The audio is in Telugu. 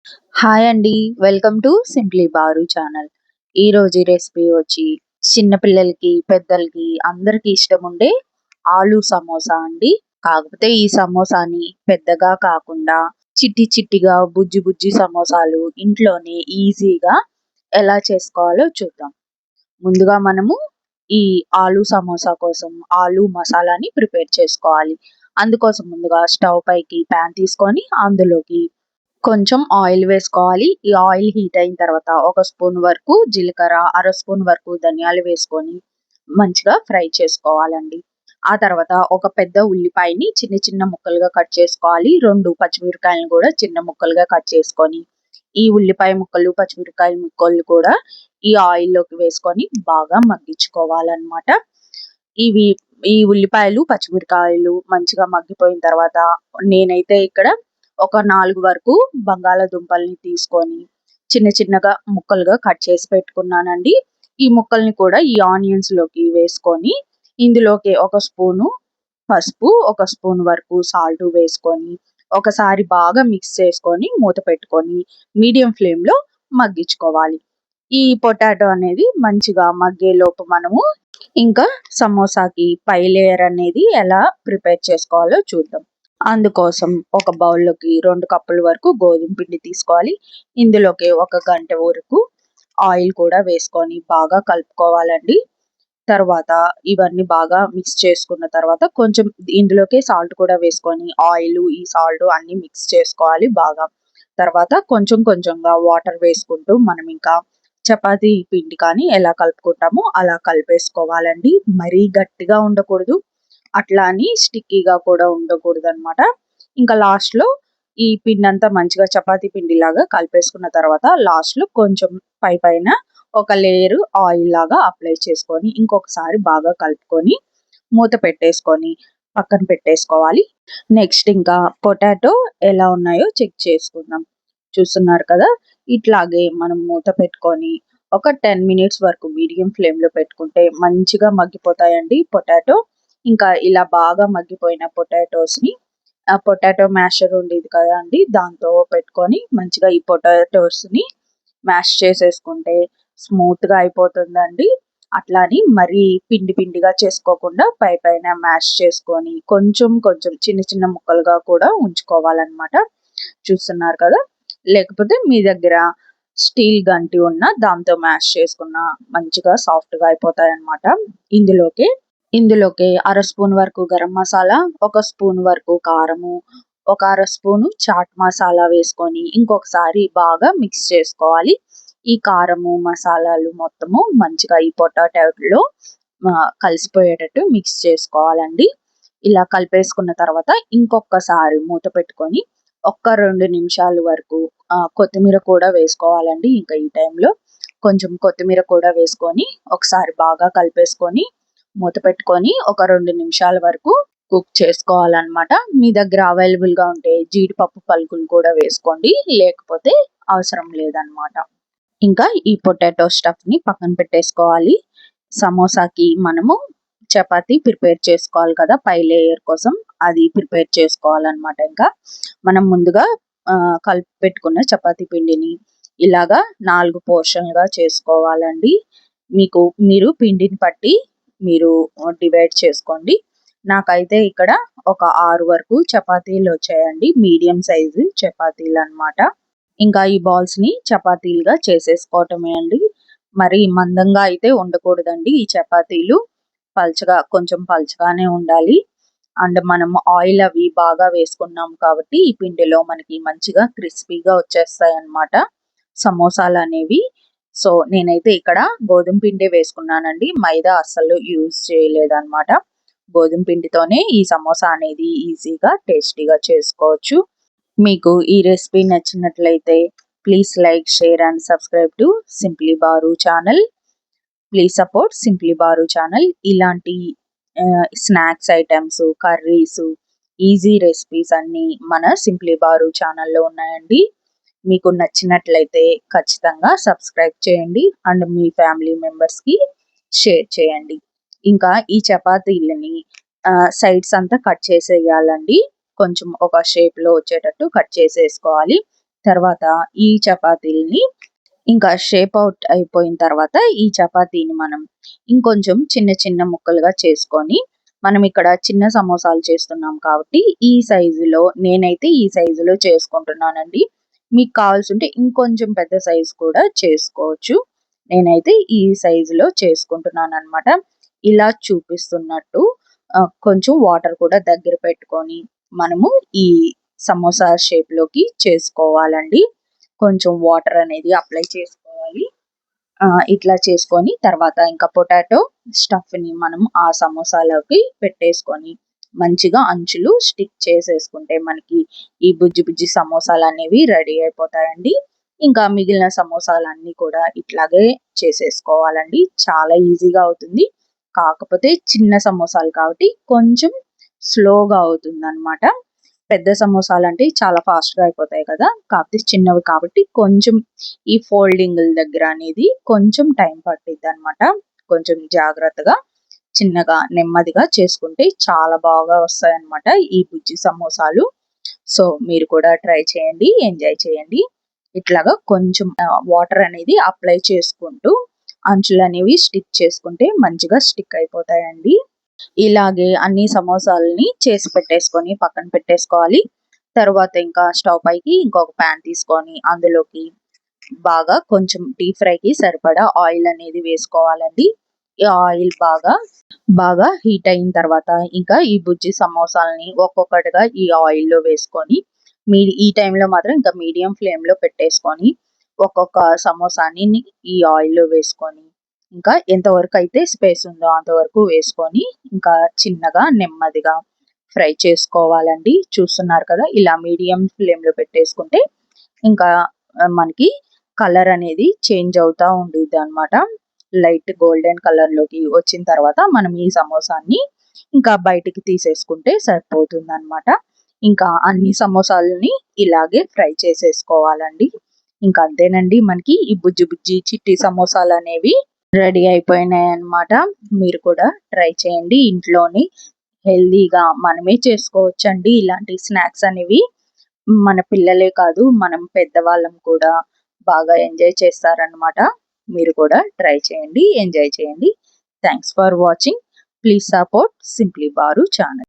హాయ్ అండి. వెల్కమ్ టు సింప్లీ బారు ఛానల్. ఈరోజు రెసిపీ వచ్చి చిన్న పిల్లలకి, పెద్దలకి అందరికీ ఇష్టముండే ఆలు సమోసా అండి. కాకపోతే ఈ సమోసాని పెద్దగా కాకుండా చిట్టి చిట్టిగా బుజ్జి బుజ్జి సమోసాలు ఇంట్లోనే ఈజీగా ఎలా చేసుకోవాలో చూద్దాం. ముందుగా మనము ఈ ఆలు సమోసా కోసం ఆలు మసాలాని ప్రిపేర్ చేసుకోవాలి. అందుకోసం ముందుగా స్టవ్ పైకి ప్యాన్ తీసుకొని అందులోకి కొంచెం ఆయిల్ వేసుకోవాలి. ఈ ఆయిల్ హీట్ అయిన తర్వాత ఒక స్పూన్ వరకు జీలకర్ర, అర స్పూన్ వరకు ధనియాలు వేసుకొని మంచిగా ఫ్రై చేసుకోవాలండి. ఆ తర్వాత ఒక పెద్ద ఉల్లిపాయని చిన్న చిన్న ముక్కలుగా కట్ చేసుకోవాలి. 2 పచ్చిమిరపకాయలను కూడా చిన్న ముక్కలుగా కట్ చేసుకొని ఈ ఉల్లిపాయ ముక్కలు, పచ్చిమిరపకాయ ముక్కలు కూడా ఈ ఆయిల్‌లోకి వేసుకొని బాగా మగ్గించుకోవాలన్నమాట. ఇవి ఈ ఉల్లిపాయలు, పచ్చిమిరపకాయలు మంచిగా మగ్గిపోయిన తర్వాత నేనైతే ఇక్కడ ఒక 4 వరకు బంగాళాదుంపల్ని తీసుకొని చిన్న చిన్నగా ముక్కలుగా కట్ చేసి పెట్టుకున్నానండి. ఈ ముక్కల్ని కూడా ఈ ఆనియన్స్‌లోకి వేసుకొని ఇందులోకి ఒక స్పూను పసుపు, ఒక స్పూన్ వరకు సాల్ట్ వేసుకొని ఒకసారి బాగా మిక్స్ చేసుకొని మూత పెట్టుకొని మీడియం ఫ్లేమ్‌లో మగ్గించుకోవాలి. ఈ పొటాటో అనేది మంచిగా మగ్గేలోపు మనము ఇంకా సమోసాకి పై లేయర్ అనేది ఎలా ప్రిపేర్ చేసుకోవాలో చూద్దాం. అందుకోసం ఒక బౌల్‌లోకి 2 కప్పుల వరకు గోధుమ పిండి తీసుకోవాలి. ఇందులోకి ఒక గంట వరకు ఆయిల్ కూడా వేసుకొని బాగా కలుపుకోవాలండి. తర్వాత ఇవన్నీ బాగా మిక్స్ చేసుకున్న తర్వాత కొంచెం ఇందులోకి సాల్ట్ కూడా వేసుకొని ఈ సాల్ట్ అన్నీ మిక్స్ చేసుకోవాలి బాగా. తర్వాత కొంచెం కొంచెంగా వాటర్ వేసుకుంటూ మనం ఇంకా చపాతీ పిండి కానీ ఎలా కలుపుకుంటామో అలా కలిపేసుకోవాలండి. మరీ గట్టిగా ఉండకూడదు. అట్లా అని స్టిక్కీగా కూడా ఉండకూడదనమాట. ఇంకా లాస్ట్‌లో ఈ పిండంతా మంచిగా చపాతీ పిండిలాగా కలిపేసుకున్న తర్వాత లాస్ట్‌లో కొంచెం పైన ఒక లేయరు ఆయిల్ లాగా అప్లై చేసుకొని ఇంకొకసారి బాగా కలుపుకొని మూత పెట్టేసుకొని పక్కన పెట్టేసుకోవాలి. నెక్స్ట్ ఇంకా పొటాటో ఎలా ఉన్నాయో చెక్ చేసుకుందాం. చూస్తున్నారు కదా! ఇట్లాగే మనం మూత పెట్టుకొని ఒక 10 మినిట్స్ వరకు మీడియం ఫ్లేమ్‌లో పెట్టుకుంటే మంచిగా మగ్గిపోతాయండి పొటాటో. ఇంకా ఇలా బాగా మగ్గిపోయిన పొటాటోస్‌ని పొటాటో మ్యాషర్ ఉండేది కదండీ! దాంతో పెట్టుకొని మంచిగా ఈ పొటాటోస్‌ని మ్యాష్ చేసేసుకుంటే స్మూత్‌గా అయిపోతుందండి. అట్లా అని మరీ పిండి పిండిగా చేసుకోకుండా పైన మ్యాష్ చేసుకొని కొంచెం కొంచెం చిన్న చిన్న ముక్కలుగా కూడా ఉంచుకోవాలన్నమాట. చూస్తున్నారు కదా! లేకపోతే మీ దగ్గర స్టీల్ గంటి ఉన్న దాంతో మ్యాష్ చేసుకున్న మంచిగా సాఫ్ట్‌గా అయిపోతాయన్నమాట. ఇందులోకి అర స్పూన్ వరకు గరం మసాలా, ఒక స్పూన్ వరకు కారము, ఒక అర స్పూను చాట్ మసాలా వేసుకొని ఇంకొకసారి బాగా మిక్స్ చేసుకోవాలి. ఈ కారము, మసాలాలు మొత్తము మంచిగా ఈ పొటాటోలో కలిసిపోయేటట్టు మిక్స్ చేసుకోవాలండి. ఇలా కలిపేసుకున్న తర్వాత ఇంకొకసారి మూత పెట్టుకొని ఒక్క 2 నిమిషాల వరకు కొత్తిమీర కూడా వేసుకోవాలండి. ఇంకా ఈ టైంలో కొంచెం కొత్తిమీర కూడా వేసుకొని ఒకసారి బాగా కలిపేసుకొని మూత పెట్టుకొని ఒక 2 నిమిషాల వరకు కుక్ చేసుకోవాలన్నమాట. మీ దగ్గర అవైలబుల్‌గా ఉంటే జీడిపప్పు పలుకులు కూడా వేసుకోండి. లేకపోతే అవసరం లేదనమాట. ఇంకా ఈ పొటాటో స్టఫ్‌ని పక్కన పెట్టేసుకోవాలి. సమోసాకి మనము చపాతీ ప్రిపేర్ చేసుకోవాలి కదా! పై లేయర్ కోసం అది ప్రిపేర్ చేసుకోవాలన్నమాట ఇంకా. మనం ముందుగా కలిపి పెట్టుకున్న చపాతీ పిండిని ఇలాగా 4 పోర్షన్‌లుగా చేసుకోవాలండి. మీరు పిండిని బట్టి మీరు డివైడ్ చేసుకోండి. నాకైతే ఇక్కడ ఒక 6 వరకు చపాతీలు వచ్చాయండి. మీడియం సైజు చపాతీలన్నమాట. ఇంకా ఈ బాల్స్‌ని చపాతీలుగా చేసేసుకోవటమే అండి. మరి మందంగా అయితే ఉండకూడదండి ఈ చపాతీలు. కొంచెం పల్చగానే ఉండాలి. అండ్ మనం ఆయిల్ అవి బాగా వేసుకున్నాం కాబట్టి ఈ పిండిలో మనకి మంచిగా క్రిస్పీగా వచ్చేస్తాయన్నమాట సమోసాలనేవి. సో, నేనైతే ఇక్కడ గోధుమ పిండే వేసుకున్నానండి. మైదా అస్సలు యూజ్ చేయలేదన్నమాట. గోధుమ పిండితోనే ఈ సమోసా అనేది ఈజీగా, టేస్టీగా చేసుకోవచ్చు. మీకు ఈ రెసిపీ నచ్చినట్లయితే please like, share and subscribe to Simply బారు ఛానల్. ప్లీజ్ సపోర్ట్ సింప్లీ బారు ఛానల్. ఇలాంటి snacks items, curries, easy recipes అన్నీ మన సింప్లీ బారు ఛానల్‌లో ఉన్నాయండి. మీకు నచ్చినట్లయితే ఖచ్చితంగా సబ్స్క్రైబ్ చేయండి అండ్ మీ ఫ్యామిలీ మెంబర్స్‌కి షేర్ చేయండి. ఇంకా ఈ చపాతీలని సైడ్స్ అంతా కట్ చేసేయాలండి. కొంచెం ఒక షేప్‌లో వచ్చేటట్టు కట్ చేసేసుకోవాలి. తర్వాత ఈ చపాతీలని ఇంకా షేప్ అవుట్ అయిపోయిన తర్వాత ఈ చపాతీని మనం ఇంకొంచెం చిన్న చిన్న ముక్కలుగా చేసుకొని, మనం ఇక్కడ చిన్న సమోసాలు చేస్తున్నాం కాబట్టి ఈ సైజులో నేనైతే ఈ సైజులో చేసుకుంటున్నానండి. మీకు కావాల్సుంటే ఇంకొంచెం పెద్ద సైజు కూడా చేసుకోవచ్చు. నేనైతే ఈ సైజులో చేసుకుంటున్నాననమాట. ఇలా చూపిస్తున్నట్టు కొంచెం వాటర్ కూడా దగ్గర పెట్టుకొని మనము ఈ సమోసా షేప్‌లోకి చేసుకోవాలండి. కొంచెం వాటర్ అనేది అప్లై చేసుకోవాలి. ఇట్లా చేసుకొని తర్వాత ఇంకా పొటాటో స్టఫ్‌ని మనం ఆ సమోసాలోకి పెట్టేసుకొని మంచిగా అంచులు స్టిక్ చేసేసుకుంటే మనకి ఈ బుజ్జి బుజ్జి సమోసాలనేవి రెడీ అయిపోతాయండి. ఇంకా మిగిలిన సమోసాలన్నీ కూడా ఇట్లాగే చేసేసుకోవాలండి. చాలా ఈజీగా అవుతుంది. కాకపోతే చిన్న సమోసాలు కాబట్టి కొంచెం స్లోగా అవుతుందనమాట. పెద్ద సమోసాలంటే చాలా ఫాస్ట్‌గా అయిపోతాయి కదా! కాకపోతే చిన్నవి కాబట్టి కొంచెం ఈ ఫోల్డింగుల దగ్గర అనేది కొంచెం టైం పట్టిద్దనమాట. కొంచెం జాగ్రత్తగా, చిన్నగా, నెమ్మదిగా చేసుకుంటే చాలా బాగా వస్తాయన్నమాట ఈ బుజ్జి సమోసాలు. సో, మీరు కూడా ట్రై చేయండి. ఎంజాయ్ చేయండి. ఇట్లాగా కొంచెం వాటర్ అనేది అప్లై చేసుకుంటూ అంచులనేవి స్టిక్ చేసుకుంటే మంచిగా స్టిక్ అయిపోతాయండి. ఇలాగే అన్ని సమోసాలని చేసి పెట్టేసుకొని పక్కన పెట్టేసుకోవాలి. తర్వాత ఇంకా స్టవ్ పైకి ఇంకొక పాన్ తీసుకొని అందులోకి బాగా కొంచెం డీప్ ఫ్రైకి సరిపడా ఆయిల్ అనేది వేసుకోవాలండి. ఈ ఆయిల్ బాగా హీట్ అయిన తర్వాత ఇంకా ఈ బుజ్జి సమోసాలని ఒక్కొక్కటిగా ఈ ఆయిల్‌లో వేసుకొని ఈ టైంలో మాత్రం ఇంకా మీడియం ఫ్లేమ్‌లో పెట్టేసుకొని ఒక్కొక్క సమోసాని ఈ ఆయిల్‌లో వేసుకొని ఇంకా ఎంతవరకు అయితే స్పేస్ ఉందో అంతవరకు వేసుకొని ఇంకా చిన్నగా నెమ్మదిగా ఫ్రై చేసుకోవాలండి. చూస్తున్నారు కదా! ఇలా మీడియం ఫ్లేమ్‌లో పెట్టేసుకుంటే ఇంకా మనకి కలర్ అనేది చేంజ్ అవుతా ఉండిద్దనమాట. లైట్ గోల్డెన్ కలర్‌లోకి వచ్చిన తర్వాత మనం ఈ సమోసాని ఇంకా బయటికి తీసేసుకుంటే సరిపోతుందనమాట. ఇంకా అన్ని సమోసాలని ఇలాగే ఫ్రై చేసేసుకోవాలండి. ఇంకా అంతేనండి, మనకి ఈ బుజ్జి బుజ్జి చిట్టి సమోసాలనేవి రెడీ అయిపోయినాయన్నమాట. మీరు కూడా ట్రై చేయండి ఇంట్లోని. హెల్తీగా మనమే చేసుకోవచ్చండి ఇలాంటి స్నాక్స్ అనేవి. మన పిల్లలే కాదు, మనం పెద్దవాళ్ళం కూడా బాగా ఎంజాయ్ చేస్తారనమాట. మీరు కూడా ట్రై చేయండి, ఎంజాయ్ చేయండి. Thanks for watching. Please support Simply బారు ఛానల్.